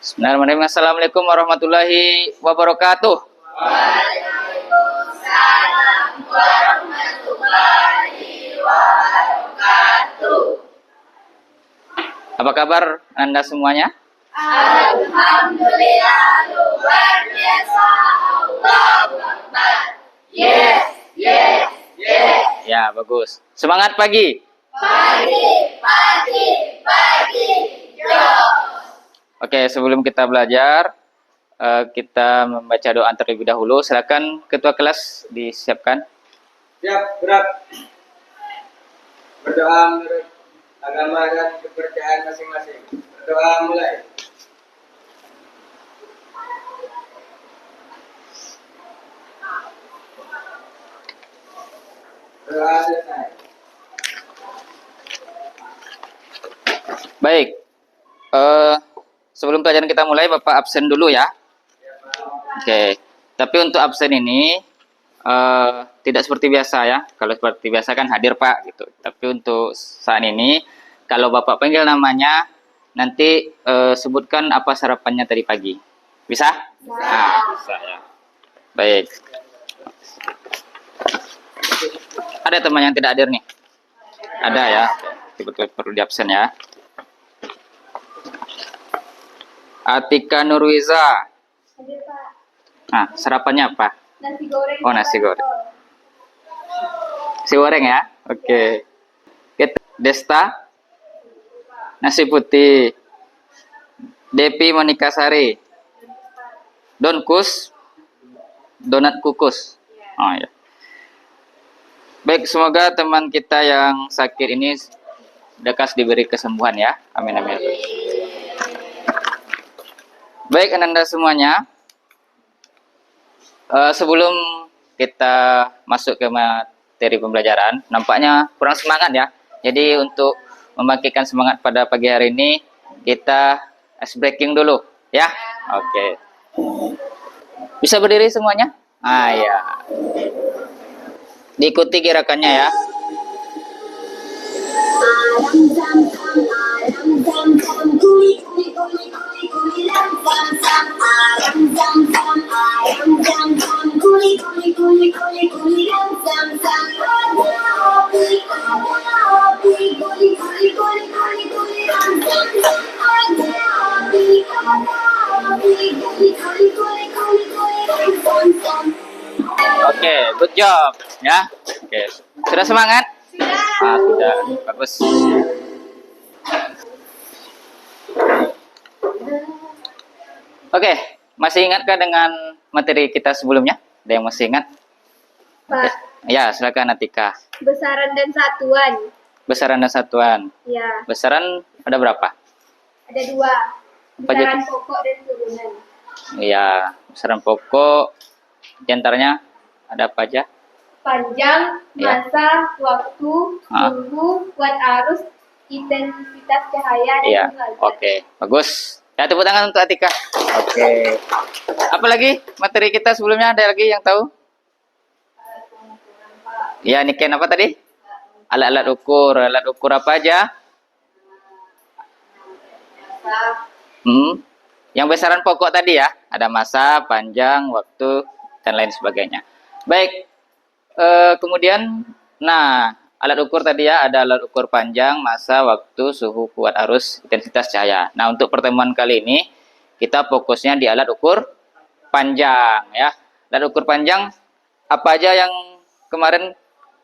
Bismillahirrahmanirrahim. Assalamualaikum warahmatullahi wabarakatuh. Waalaikumsalam warahmatullahi wabarakatuh. Apa kabar Anda semuanya? Alhamdulillah luar biasa. Allahu Akbar. Yes, yes, yes. Ya, bagus. Semangat pagi. Pagi, pagi, pagi. Yo. Oke, sebelum kita belajar, kita membaca doa terlebih dahulu. Silakan ketua kelas disiapkan. Siap, gerak. Berdoa menurut agama dan kepercayaan masing-masing. Berdoa mulai. Doa selesai. Baik. Sebelum pelajaran kita mulai, Bapak absen dulu ya. Oke. Tapi untuk absen ini tidak seperti biasa ya. Kalau seperti biasa kan hadir Pak gitu. Tapi untuk saat ini, kalau Bapak panggil namanya, nanti sebutkan apa sarapannya tadi pagi. Bisa? Nah, bisa ya. Baik. Ada teman yang tidak hadir nih? Ada ya. Betul perlu di absen ya. Atika Nurwiza. Hadir Pak. Nah, sarapannya apa? Nasi goreng. Oh, nasi goreng. Nasi goreng ya? Oke. Desta? Nasi putih. Depi Monika Sari. Donkus? Donat kukus. Oh ya. Baik, semoga teman kita yang sakit ini lekas diberi kesembuhan ya. Amin amin. Baik, Anda semuanya. Sebelum kita masuk ke materi pembelajaran, nampaknya kurang semangat ya. Jadi untuk membangkitkan semangat pada pagi hari ini, kita ice breaking dulu ya. Oke. Bisa berdiri semuanya? Ah ya. Diikuti gerakannya ya. Oke, good job ya. Oke, sudah semangat? Ah, sudah. Bagus. Oke, masih ingatkah dengan materi kita sebelumnya? Ada yang masih ingat? Pak, Ya, silakan Atika. besaran dan satuan. Besaran dan satuan. Ya, Besaran ada berapa? ada dua. Apa Besaran aja? pokok dan turunan. Iya, besaran pokok. Di antaranya ada apa aja? Panjang, Ya. masa, waktu, suhu, kuat arus, intensitas cahaya, dan Iya. derajat. Oke, bagus. Ya, tepuk tangan untuk Atika. Oke. Apa lagi materi kita sebelumnya? Ada lagi yang tahu? Ya, Niken apa tadi? Alat-alat ukur. Alat ukur apa aja? Yang besaran pokok tadi ya. Ada masa, panjang, waktu, dan lain sebagainya. Baik. Kemudian, nah, alat ukur tadi ya. Ada alat ukur panjang, masa, waktu, suhu, kuat arus, intensitas cahaya. Nah, untuk pertemuan kali ini, kita fokusnya di alat ukur panjang ya. Alat ukur panjang, apa aja yang kemarin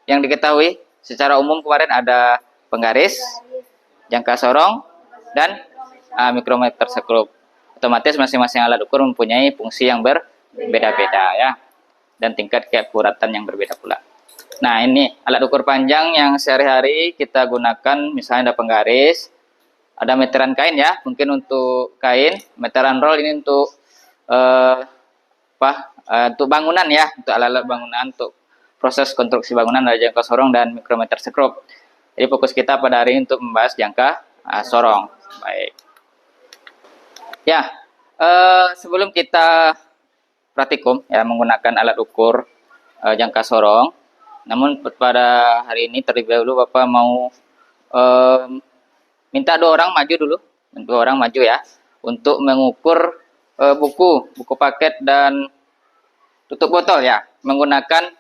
yang diketahui? Secara umum kemarin ada penggaris, jangka sorong, dan mikrometer sekrup. Otomatis masing-masing alat ukur mempunyai fungsi yang berbeda-beda ya, dan tingkat keakuratan yang berbeda pula. Nah, ini alat ukur panjang yang sehari-hari kita gunakan, misalnya ada penggaris, ada meteran kain ya, mungkin untuk kain, meteran roll ini untuk untuk bangunan ya, untuk alat-alat bangunan, untuk proses konstruksi bangunan ada jangka sorong dan mikrometer sekrup. Jadi fokus kita pada hari ini untuk membahas jangka sorong. Baik. Ya, sebelum kita praktikum ya menggunakan alat ukur jangka sorong, namun pada hari ini terlebih dahulu Bapak mau minta dua orang maju dulu, ya, untuk mengukur buku paket dan tutup botol ya, menggunakan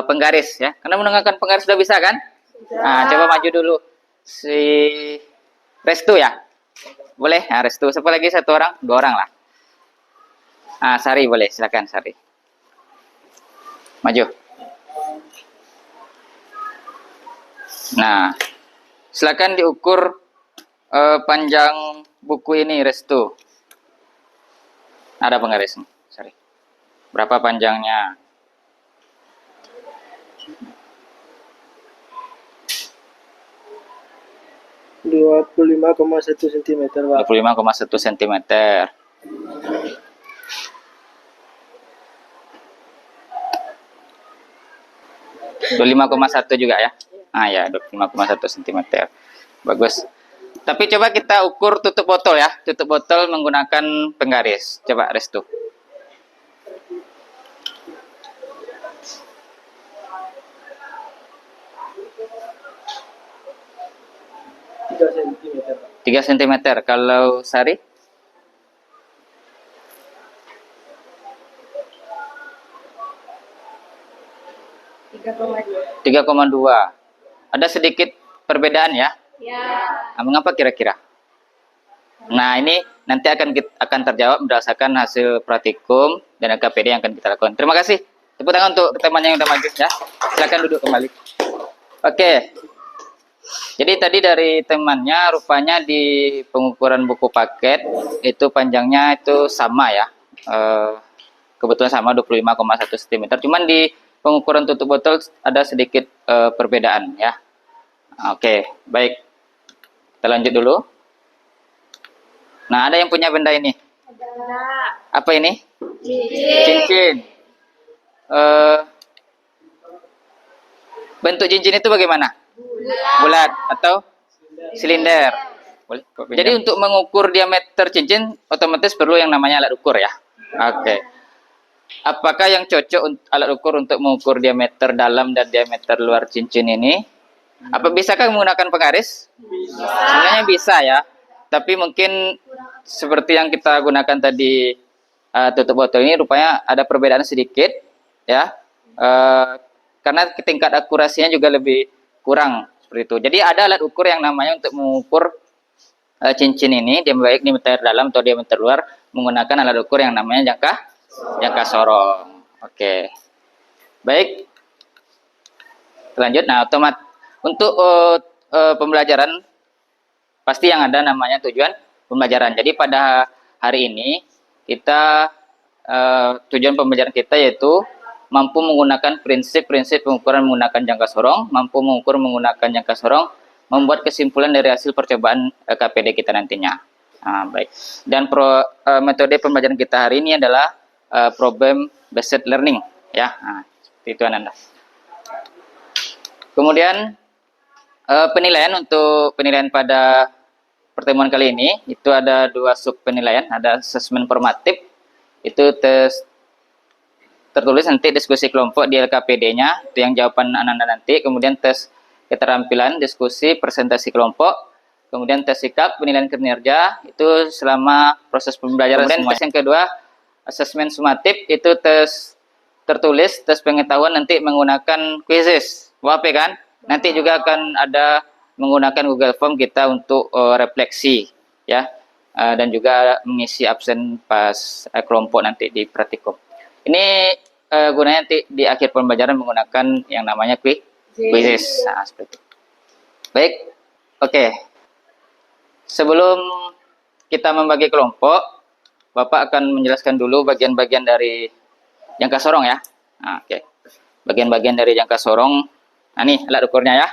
penggaris ya. Karena menggunakan penggaris sudah bisa kan? Nah, coba maju dulu si Restu ya. Boleh? Nah, Restu. Siapa lagi? Satu orang? Dua orang lah. Ah, Sari boleh. Silakan Sari. Maju. Nah, silakan diukur panjang buku ini Restu. Ada penggaris nih. Sorry. Berapa panjangnya? 25,1 cm, Pak. 25,1 cm. 25,1 juga ya. Ah ya, 25,1 cm. Bagus. Tapi coba kita ukur tutup botol ya. Tutup botol menggunakan penggaris. Coba Restu. Tiga sentimeter. Kalau Sari? 3,2. Ada sedikit perbedaan ya. Ya. Nah, mengapa kira-kira? Nah, ini nanti akan terjawab berdasarkan hasil praktikum dan LKPD yang akan kita lakukan. Terima kasih. Tepuk tangan untuk temannya yang sudah maju ya. Silakan duduk kembali. Oke. Jadi tadi dari temannya rupanya di pengukuran buku paket itu panjangnya itu sama ya. Kebetulan sama 25,1 cm. Cuman di pengukuran tutup botol ada sedikit perbedaan ya. Oke, baik. Kita lanjut dulu. Nah, ada yang punya benda ini. Ada. Apa ini? Cincin. Cincin. Bentuk cincin itu bagaimana? Bulat atau silinder? Boleh. Jadi untuk mengukur diameter cincin otomatis perlu yang namanya alat ukur ya. Oke. Apakah yang cocok alat ukur untuk mengukur diameter dalam dan diameter luar cincin ini? Apa bisakah menggunakan penggaris? Sebenarnya bisa ya. Tapi mungkin seperti yang kita gunakan tadi tutup botol ini rupanya ada perbedaan sedikit ya. Karena tingkat akurasinya juga lebih kurang seperti itu. Jadi ada alat ukur yang namanya untuk mengukur cincin ini, dia baik diameter dalam atau diameter luar, menggunakan alat ukur yang namanya jangka sorong. Oke. Baik. Lanjut. Nah, untuk pembelajaran pasti yang ada namanya tujuan pembelajaran. Jadi pada hari ini kita tujuan pembelajaran kita yaitu mampu menggunakan prinsip-prinsip pengukuran menggunakan jangka sorong, mampu mengukur menggunakan jangka sorong, membuat kesimpulan dari hasil percobaan KPD kita nantinya. Nah, baik. Dan metode pembelajaran kita hari ini adalah problem based learning ya. Nah, seperti itu Ananda. Kemudian penilaian untuk penilaian pada pertemuan kali ini itu ada dua sub penilaian, ada asesmen formatif itu tertulis nanti diskusi kelompok di LKPD-nya itu yang jawaban Ananda nanti, kemudian tes keterampilan diskusi presentasi kelompok, kemudian tes sikap penilaian kinerja itu selama proses pembelajaran. Kemudian tes yang kedua asesmen sumatif itu tes tertulis, tes pengetahuan nanti menggunakan quizzes WAP kan. Nanti juga akan ada menggunakan Google Form kita untuk refleksi ya, dan juga mengisi absen pas kelompok nanti di praktikum. Ini gunanya nanti di akhir pembelajaran menggunakan yang namanya quizzes. Nah, seperti itu. Baik, oke. Sebelum kita membagi kelompok, Bapak akan menjelaskan dulu bagian-bagian dari jangka sorong ya. Nah, oke. Bagian-bagian dari jangka sorong. Nah, ini alat ukurnya ya.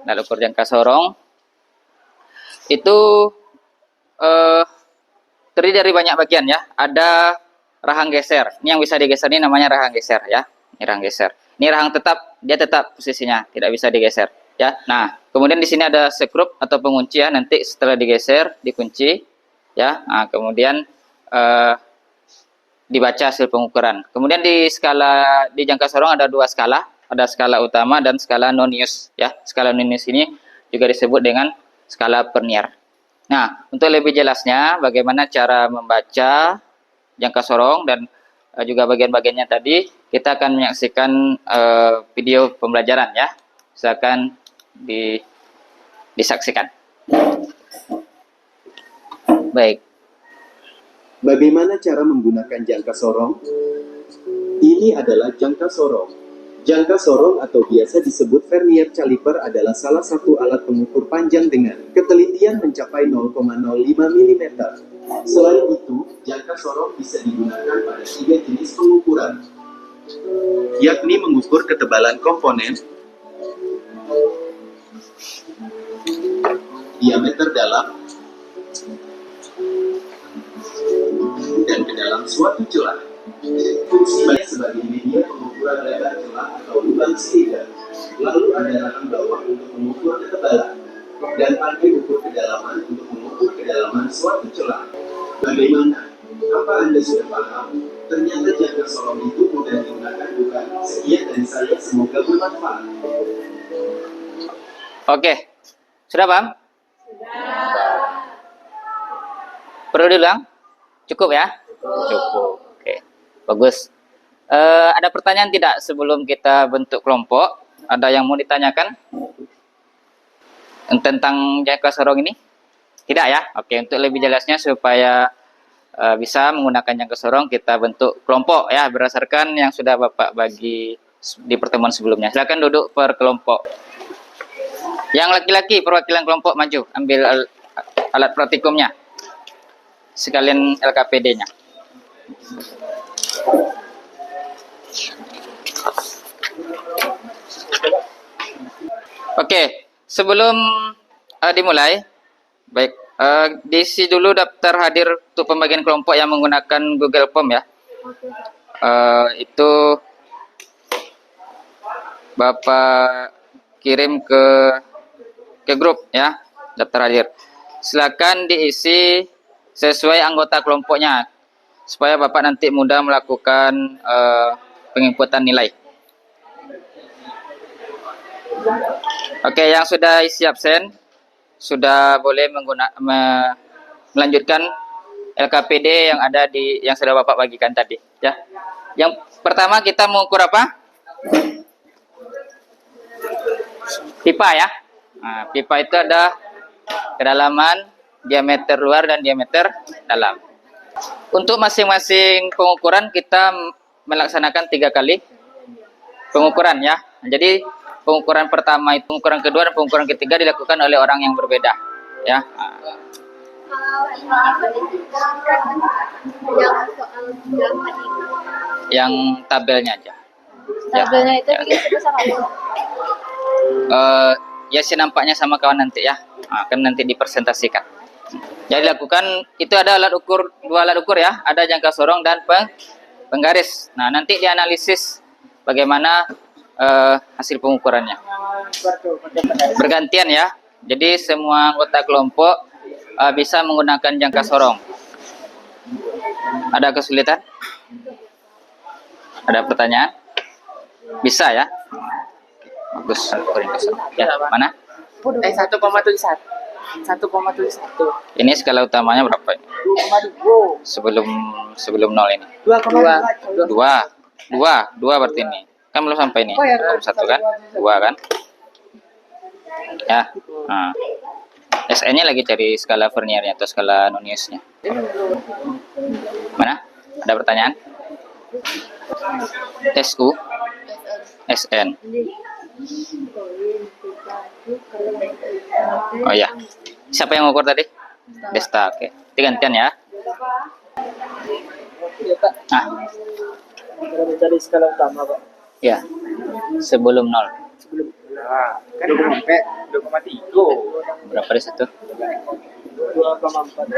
Alat ukur jangka sorong itu terdiri dari banyak bagian ya. Ada rahang geser. Ini yang bisa digeser ini namanya rahang geser ya. Ini rahang geser. Ini rahang tetap, dia tetap posisinya, tidak bisa digeser ya. Nah, kemudian di sini ada skrup atau pengunci ya. Nanti setelah digeser, dikunci ya. Nah, kemudian dibaca hasil pengukuran. Kemudian di jangka sorong ada dua skala. Ada skala utama dan skala non-use ya. Skala non-use ini juga disebut dengan skala Vernier. Nah, untuk lebih jelasnya bagaimana cara membaca jangka sorong dan juga bagian-bagiannya tadi, kita akan menyaksikan video pembelajaran ya. Silakan disaksikan. Baik. Bagaimana cara menggunakan jangka sorong? Ini adalah jangka sorong. Jangka sorong atau biasa disebut vernier caliper adalah salah satu alat pengukur panjang dengan ketelitian mencapai 0,05 mm. Selain itu, jangka sorong bisa digunakan pada 3 jenis pengukuran, yakni mengukur ketebalan komponen, diameter dalam, dan ke dalam suatu celah. Fungsinya sebagai media pengukuran lebar celah atau lubang silinder. Lalu ada rahang bawah untuk mengukur ketebalan, dan pantai ukur kedalaman untuk mengukur kedalaman suatu celah. Bagaimana? Apa Anda sudah paham? Ternyata jangka sorong itu mudah digunakan, bukan? Sekian dari saya, semoga bermanfaat. Oke. Sudah paham? Perlu diulang? Cukup ya? Cukup. Oke. Bagus. Ada pertanyaan tidak sebelum kita bentuk kelompok? Ada yang mau ditanyakan tentang jangka sorong ini? Tidak ya? Oke, untuk lebih jelasnya supaya bisa menggunakan jangka sorong, kita bentuk kelompok ya berdasarkan yang sudah Bapak bagi di pertemuan sebelumnya. Silakan duduk per kelompok. Yang laki-laki perwakilan kelompok maju, ambil alat praktikumnya. Sekalian LKPD-nya. Oke, sebelum dimulai, baik, diisi dulu daftar hadir untuk pembagian kelompok yang menggunakan Google Form ya. Itu Bapak kirim ke grup ya, daftar hadir. Silakan diisi sesuai anggota kelompoknya supaya Bapak nanti mudah melakukan penginputan nilai. Oke, yang sudah isi absen sudah boleh melanjutkan LKPD yang ada yang sudah Bapak bagikan tadi ya. Yang pertama kita mengukur apa? Pipa ya. Nah, pipa itu ada kedalaman, diameter luar dan diameter dalam. Untuk masing-masing pengukuran kita melaksanakan 3 kali pengukuran ya. Jadi pengukuran pertama itu, pengukuran kedua dan pengukuran ketiga dilakukan oleh orang yang berbeda ya. Yang tabelnya aja. Tabelnya itu ya. bikin sebesar apa? Ya sih nampaknya sama kawan nanti ya. Akan nanti dipresentasikan. Jadi lakukan itu ada dua alat ukur ya, ada jangka sorong dan penggaris. Nah, nanti dianalisis bagaimana hasil pengukurannya. Bergantian ya. Jadi semua anggota kelompok bisa menggunakan jangka sorong. Ada kesulitan? Ada pertanyaan? Bisa ya? Bagus. Ya, mana? 1,71. Ini skala utamanya berapa ini? 2,2. Sebelum 0 ini. 2,2. 2 berarti ini. Kan belum sampai ini. Belum 1 kan? 2 kan? Ya. Nah. SN-nya lagi cari skala Verniernya atau skala Noniusnya. Mana? Ada pertanyaan? SU? SN. Oh ya. Siapa yang ngukur tadi? Desta. Oke. Gantian ya. Nah. Mencari skala utama, Pak. Ya. Sebelum 0. Kan sampai 2,3. Berapa di situ? 2,4.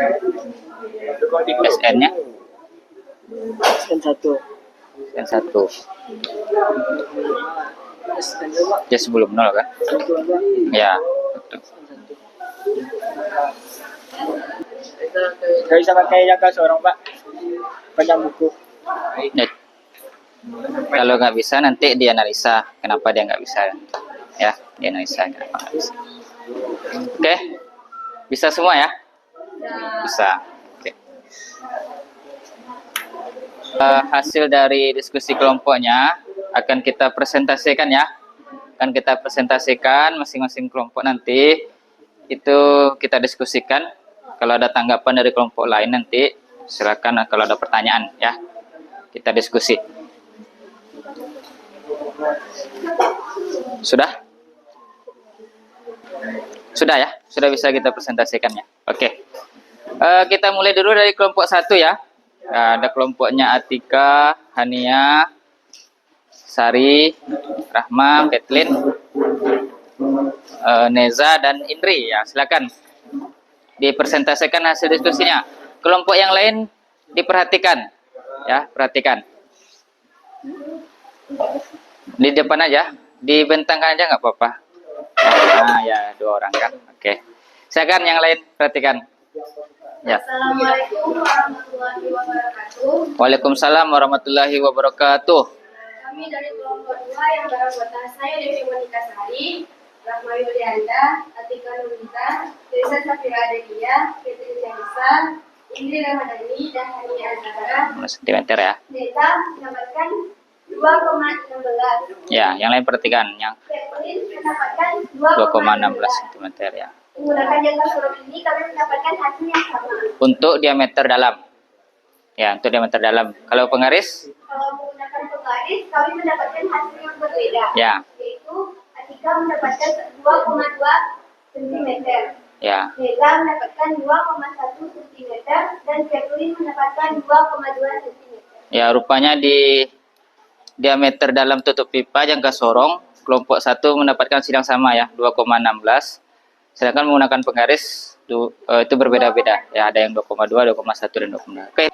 SN-nya? SN1. SN1. Ya sebelum 0 kan? Ya. Betul. Gak bisa pakai jangka sorong, Pak. Banyak buku. Ya. Kalau nggak bisa nanti dianalisa kenapa dia nggak bisa ya, dianalisa kenapa nggak bisa. Oke, bisa semua ya. Bisa. Oke. Hasil dari diskusi kelompoknya akan kita presentasikan ya. Akan kita presentasikan masing-masing kelompok nanti. Itu kita diskusikan. Kalau ada tanggapan dari kelompok lain nanti silakan, kalau ada pertanyaan ya. Kita diskusi. Sudah? Sudah ya? Sudah bisa kita presentasikannya. Oke. Kita mulai dulu dari kelompok 1 ya. Ada kelompoknya Atika, Hania, Sari, Rahma, Petlin, Neza, dan Indri ya. Silakan dipresentasikan hasil diskusinya. Kelompok yang lain diperhatikan ya, perhatikan. Di depan aja, dibentangkan aja nggak apa-apa. Nah ya, 2 orang kan. Oke. Silakan yang lain perhatikan. Ya. Assalamualaikum warahmatullahi wabarakatuh. Waalaikumsalam warahmatullahi wabarakatuh. Kami dari kelompok 2 yang beranggota saya Dewi Monika Sari, Rahma Yulianda, Atika Nurita, Teresa Safira Adelia, Fitri Janisa, Indri Ramadhani, dan Hani Azhara. cm ya. Neta mendapatkan 2,16. Ya, yang lain perhatikan. Yang Kevin mendapatkan 2,16 cm ya. Menggunakan jangka sorong ini kami mendapatkan hasil yang sama. Untuk diameter dalam. Ya, untuk diameter dalam. Kalau penggaris? Kalau menggunakan penggaris, kami mendapatkan hasil yang berbeda. Ya. Yaitu Atika mendapatkan 2,2 cm. Ya. Neza mendapatkan 2,1 cm dan Kevin mendapatkan 2,2 cm. Ya, rupanya di diameter dalam tutup pipa jangka sorong kelompok 1 mendapatkan hasil yang sama ya, 2,16. Sedangkan menggunakan penggaris itu berbeda-beda. Ya, ada yang 2,2, 2,1 dan 2,2. Oke.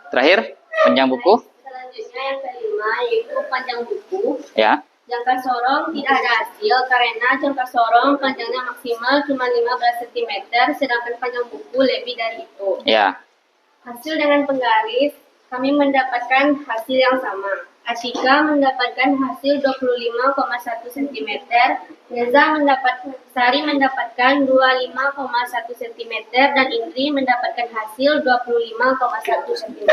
Terakhir, panjang buku. Selanjutnya yang kelima yaitu panjang buku. Ya. Jangka sorong tidak ada hasil karena jangka sorong panjangnya maksimal cuma 15 cm, sedangkan panjang buku lebih dari itu. Ya. Hasil dengan penggaris, kami mendapatkan hasil yang sama. Atika mendapatkan hasil 25,1 cm, Sari mendapatkan 25,1 cm, dan Indri mendapatkan hasil 25,1 cm.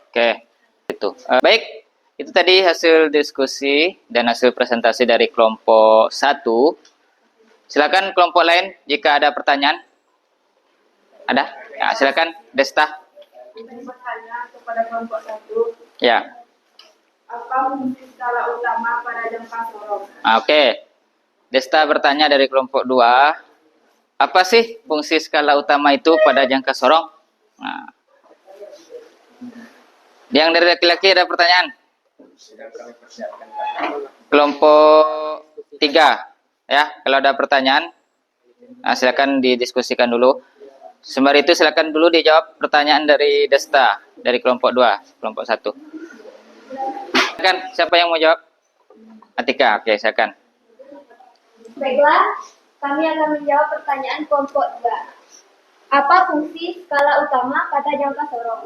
Oke. Itu. Baik, itu tadi hasil diskusi dan hasil presentasi dari kelompok 1. Silakan kelompok lain jika ada pertanyaan. Ada? Ya, silakan Desta. Bertanya kepada kelompok 1. Ya. Apa fungsi skala utama pada jangka sorong? Oke. Desta bertanya dari kelompok 2. Apa sih fungsi skala utama itu pada jangka sorong? Nah. Yang dari laki-laki ada pertanyaan? Kelompok 3. Ya, kalau ada pertanyaan, silakan didiskusikan dulu. Sembari itu silakan dulu dijawab pertanyaan dari Desta dari kelompok 2, kelompok 1. Silakan, siapa yang mau jawab? Atika, oke, silakan. Baiklah, kami akan menjawab pertanyaan kelompok 2. Apa fungsi skala utama pada jangka sorong?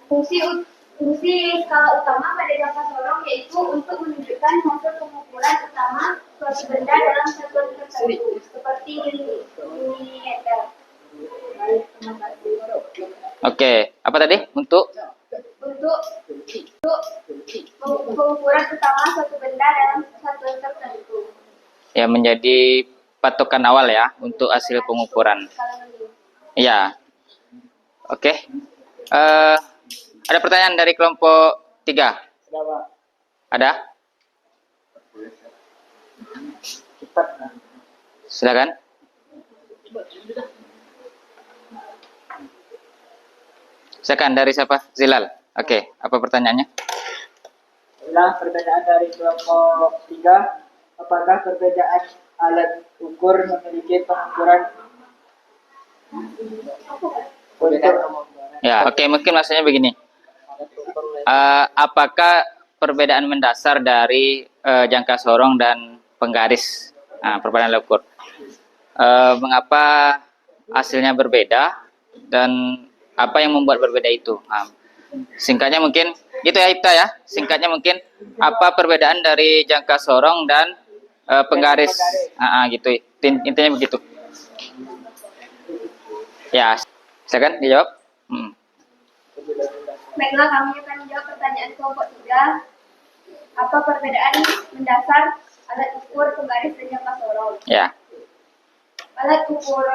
Fungsi skala utama pada jangka sorong yaitu untuk menunjukkan hasil pengukuran utama suatu benda dalam satuan tertentu, seperti milimeter. Oke, apa tadi? Untuk pengukuran utama suatu benda dalam satuan tertentu. ya menjadi patokan awal ya untuk hasil pengukuran. Ya. Oke. Ada pertanyaan dari kelompok 3? Ada? Silakan. Silakan, dari siapa? Zilal. Oke, apa pertanyaannya? Adalah pertanyaan dari kelompok 3. Apakah perbedaan alat ukur memiliki pengukuran Ya, oke, mungkin maksudnya begini. Apakah perbedaan mendasar dari jangka sorong dan penggaris? Nah, perbedaan alat ukur. Mengapa hasilnya berbeda dan apa yang membuat berbeda itu? Nah, singkatnya mungkin gitu ya, Ibta ya. Singkatnya mungkin apa perbedaan dari jangka sorong dan penggaris? Gitu. Intinya begitu. Ya. Silakan dijawab. Baiklah, kami akan menjawab pertanyaan kelompok 3. Apa perbedaan mendasar alat ukur penggaris dan jangka sorong? Ya. Alat ukur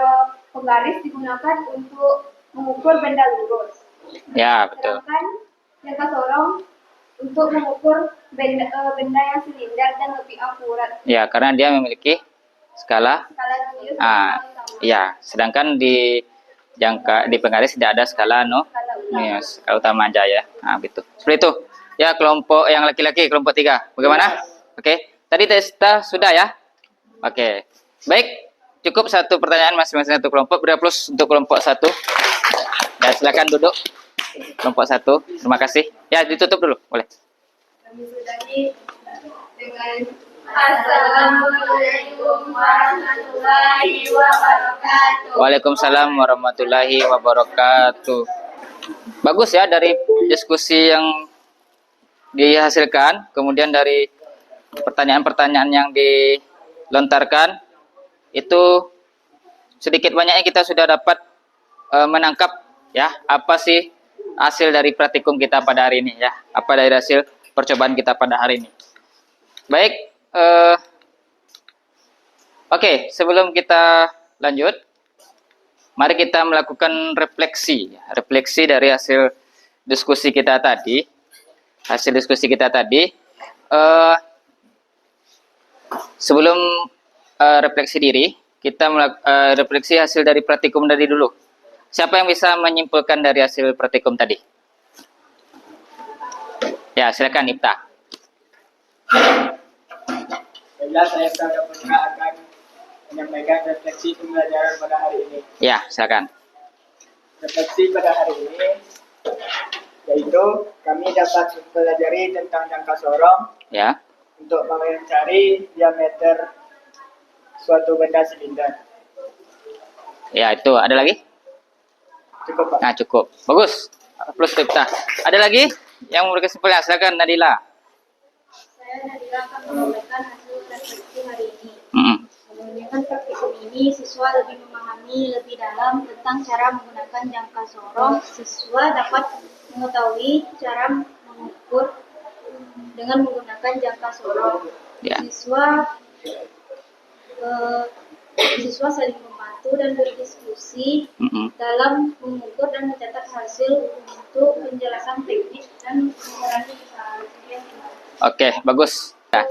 penggaris digunakan untuk mengukur benda lurus. Ya, betul. Sedangkan jangka sorong untuk mengukur benda yang silinder dan lebih akurat. Ya, karena dia memiliki skala. Skala Newton Ya, sedangkan di penggaris tidak ada skala skala utama aja ya. Nah, gitu. Seperti itu. Ya, kelompok yang laki-laki, kelompok 3. Bagaimana? Oke. Tadi tes sudah ya? Oke. Baik, cukup satu pertanyaan masing-masing satu kelompok. Beri plus untuk kelompok 1. Dan silakan duduk. Kelompok 1. Terima kasih. Ya, ditutup dulu, boleh. Kami sudahi dengan Assalamualaikum warahmatullahi wabarakatuh. Waalaikumsalam warahmatullahi wabarakatuh. Bagus ya dari diskusi yang dihasilkan, kemudian dari pertanyaan-pertanyaan yang dilontarkan, itu sedikit banyaknya kita sudah dapat menangkap ya apa sih hasil dari praktikum kita pada hari ini ya, apa dari hasil percobaan kita pada hari ini. Baik, oke, sebelum kita lanjut, mari kita melakukan refleksi dari hasil diskusi kita tadi. Sebelum refleksi diri, kita refleksi hasil dari praktikum tadi dulu. Siapa yang bisa menyimpulkan dari hasil praktikum tadi? Ya, silakan Ibta. Baiklah, saya Prada Putra akan menyampaikan refleksi pembelajaran pada hari ini. Ya, silakan. Refleksi pada hari ini yaitu kami dapat mempelajari tentang jangka sorong Ya. untuk mencari diameter suatu benda silinder. Ya, itu ada lagi? Cukup, Pak. Nah, cukup. Bagus. Plus Ibta. Ada lagi yang memberi kesimpulan? Silakan Nadila. Saya Nadira akan menyampaikan hasil refleksi hari ini. Menggunakan praktikum ini, siswa lebih memahami lebih dalam tentang cara menggunakan jangka sorong. Siswa dapat mengetahui cara mengukur dengan menggunakan jangka sorong. Ya. Siswa saling membantu dan berdiskusi dalam mengukur dan mencatat hasil untuk penjelasan teknis dan mengurangi kesalahan. Oke, bagus. Nah,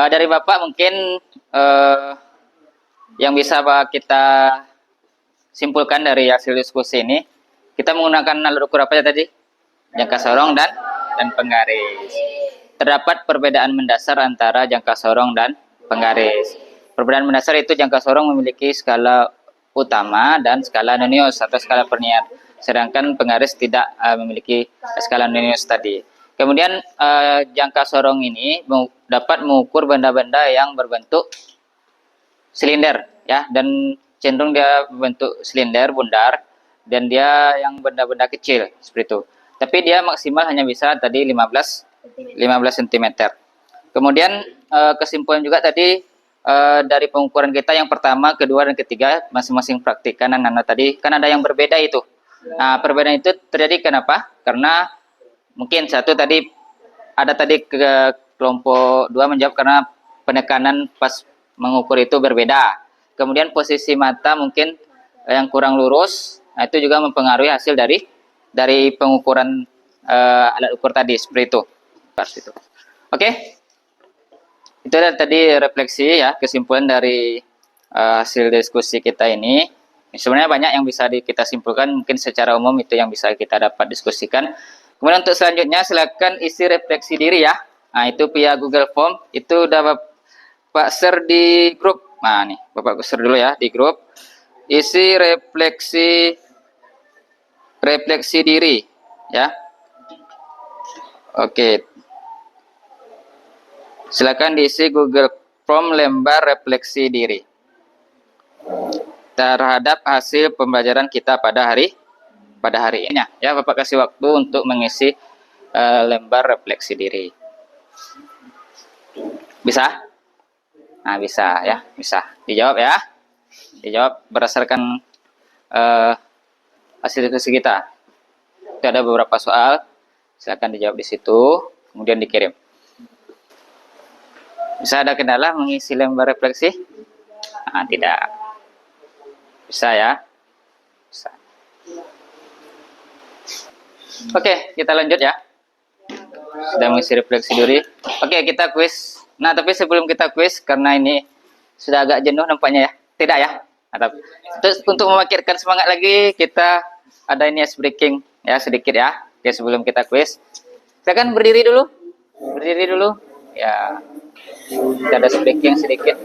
dari Bapak mungkin yang bisa kita simpulkan dari hasil diskusi ini, kita menggunakan alat ukur apa ya tadi? Jangka sorong dan penggaris. Terdapat perbedaan mendasar antara jangka sorong dan penggaris. Perbedaan mendasar itu jangka sorong memiliki skala utama dan skala Nonius atau skala Vernier, sedangkan penggaris tidak memiliki skala Nonius tadi. Kemudian jangka sorong ini dapat mengukur benda-benda yang berbentuk silinder ya, dan cenderung dia berbentuk silinder bundar, dan dia yang benda-benda kecil seperti itu. Tapi dia maksimal hanya bisa tadi 15 cm. Kemudian kesimpulan juga tadi dari pengukuran kita yang pertama, kedua, dan ketiga masing-masing praktik kanan tadi kan ada yang berbeda itu. Nah, perbedaan itu terjadi kenapa? Karena mungkin satu tadi ada ke kelompok 2 menjawab karena penekanan pas mengukur itu berbeda. Kemudian posisi mata mungkin yang kurang lurus, nah itu juga mempengaruhi hasil dari pengukuran alat ukur tadi seperti itu. Oke. Itu tadi refleksi ya, kesimpulan dari hasil diskusi kita ini. Sebenarnya banyak yang bisa kita simpulkan, mungkin secara umum itu yang bisa kita dapat diskusikan. Kemudian untuk selanjutnya silakan isi refleksi diri ya. Nah, itu via Google Form. Itu udah Pak share di grup. Nah, nih, Bapak share dulu ya di grup. Isi refleksi diri ya. Oke. Silakan diisi Google Form lembar refleksi diri terhadap hasil pembelajaran kita pada hari ini ya. Bapak kasih waktu untuk mengisi lembar refleksi diri. Bisa? Nah, bisa ya, bisa. Dijawab ya. Dijawab berdasarkan hasil diskusi kita. Itu ada beberapa soal, silakan dijawab di situ, kemudian dikirim. Bisa ada kendala mengisi lembar refleksi? Nah, tidak. Bisa ya? Bisa. Oke, kita lanjut ya. Sudah mengisi refleksi diri. Oke, kita kuis. Nah, tapi sebelum kita kuis, karena ini sudah agak jenuh nampaknya ya. Tidak ya? Terus untuk membangkitkan semangat lagi, kita ada ini ice breaking ya sedikit ya. Oke, sebelum kita kuis. Silakan berdiri dulu. Berdiri dulu. Ya. Kita ada ice breaking sedikit.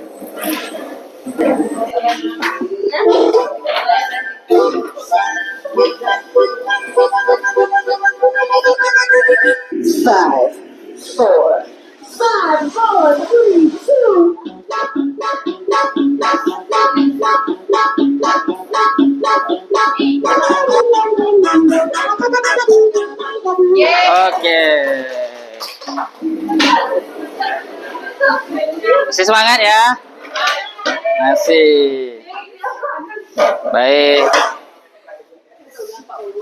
Five, four, three, two. Oke. Masih semangat ya? Masih. Baik.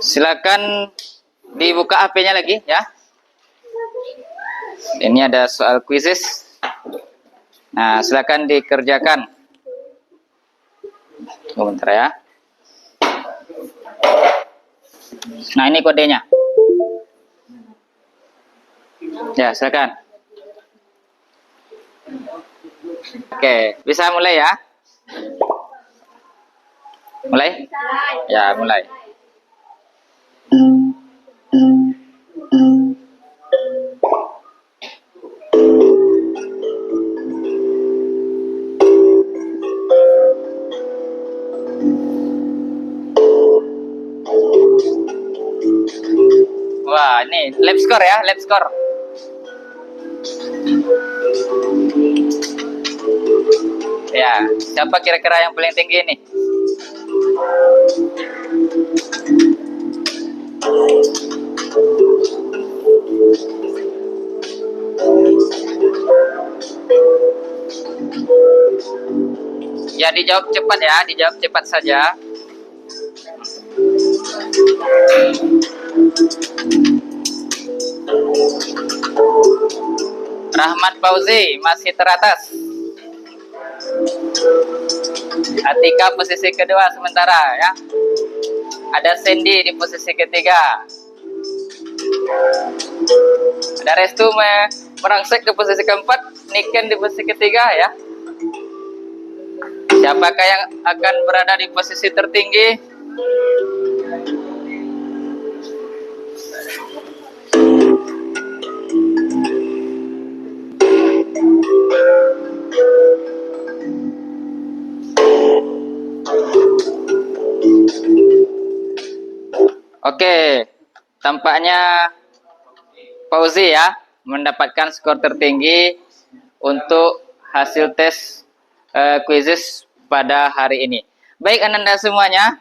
Silakan dibuka HP-nya lagi ya. Ini ada soal quizzes. Nah, silakan dikerjakan. Sebentar ya. Nah, ini kodenya. Ya, silakan. Oke, bisa mulai ya? Mulai? Ya, mulai. Wah, ini lab score ya, lab score. Ya, siapa kira-kira yang paling tinggi nih? Ya, dijawab cepat ya, dijawab cepat saja. Rahmat Fauzi masih teratas. Atika posisi kedua sementara ya. Ada Sandy di posisi ketiga. Ada Restu merangsek ke posisi keempat, Niken di posisi ketiga ya. Siapakah yang akan berada di posisi tertinggi? Oke, tampaknya Fauzi ya mendapatkan skor tertinggi untuk hasil tes quizzes pada hari ini. Baik Ananda semuanya,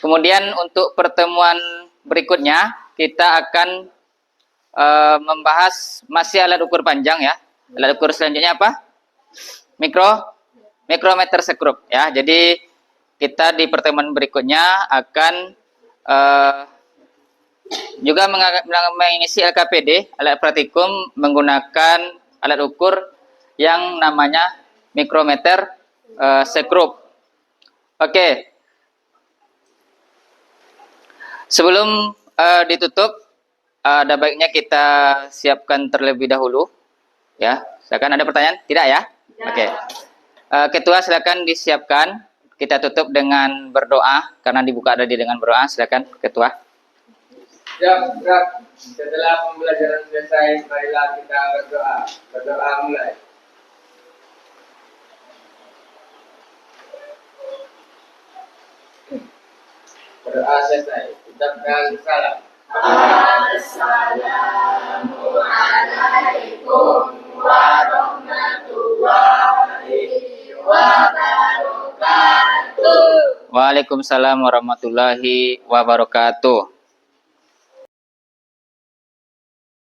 kemudian untuk pertemuan berikutnya kita akan membahas masih alat ukur panjang ya. Alat ukur selanjutnya apa? Mikrometer sekrup ya. Jadi kita di pertemuan berikutnya akan juga mengisi LKPD, alat praktikum menggunakan alat ukur yang namanya mikrometer sekrup. Oke. Sebelum ditutup, ada baiknya kita siapkan terlebih dahulu. Ya, silakan ada pertanyaan? Tidak ya? Oke. Ketua silakan disiapkan. Kita tutup dengan berdoa karena dibuka tadi dengan berdoa. Silakan Ketua. Siap. Setelah pembelajaran selesai, marilah kita berdoa. Berdoa mulai. Berdoa selesai. Ucapkan salam. Assalamualaikum warahmatullahi wabarakatuh. Waalaikumsalam warahmatullahi wabarakatuh.